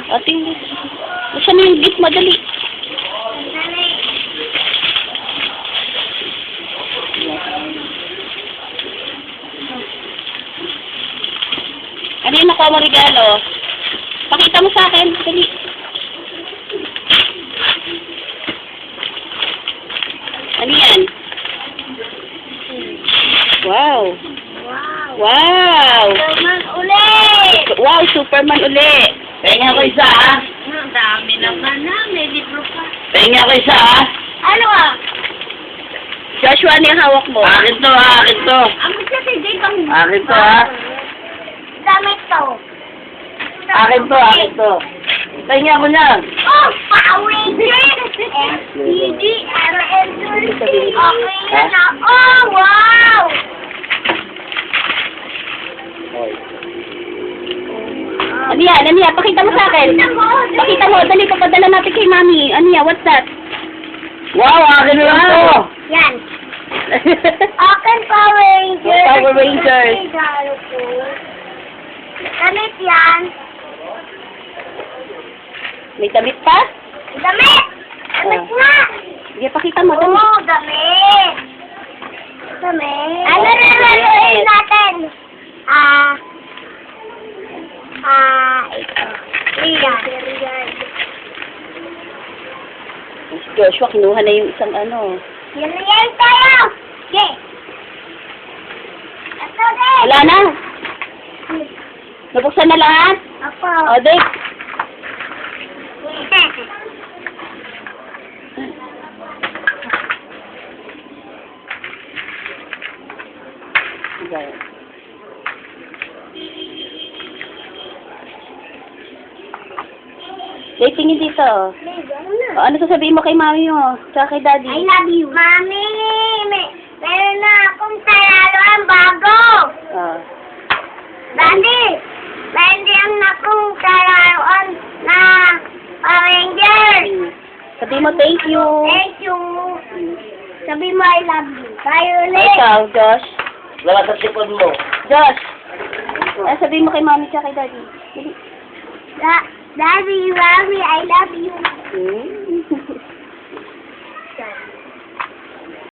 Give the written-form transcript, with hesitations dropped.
Ate, siya na yung gift, madali. Dali. Ano yung nakuha mo regalo? Pakita mo sa akin, dali. Ano yan? Wow. Wow. Wow. Superman ulit. Wow, Superman uli. Pahinga ko isa, ha? Ang dami naman na. May libro pa. Pahinga ko isa, ha? Ano ah? Joshua, ano yung hawak mo? Akin to, ha? Akin to. Ang gusto si Jay pang... Akin to, ha? Damit to. Akin to, akin to. Pahinga ko na. Oh, Power Rangers! MCD, RL2. Okay na. Oh, wow! Ano yan? Ano yan? Pakita mo sa akin. Pakita mo. Dali, papadala natin kay Mami. Ano yan? What's that? Wow, akin na lang to. Yan. Akin Power Rangers. Power Rangers. Regalo ko. Damit yan. May damit pa? Damit! Damit nga! Sige, pakita mo. Dali. Oo, damit. Damit. Ano lalaroin natin? Ito. Riyan. Si Joshua, kinuha na yung isang ano. Riyan tayo! Okay. Ito din. Wala na. Nabuksan na lahat? Apo. O, Dick. Dick, tingin dito. O, ano sasabihin mo kay Mami mo? Tsaka kay Daddy? I love you. Mami, meron na akong talaruan bago. Ah. Daddy, meron din akong talaruan na Power Rangers. Sabihin mo, thank you. Thank you. Sabi mo, I love you. Tayo O, ulit. ikaw, Josh. Wala sa sipon mo. Josh. Ano sabihin mo kay Mami tsaka kay Daddy? Dali. Daddy, Mami, I love you. Hmm?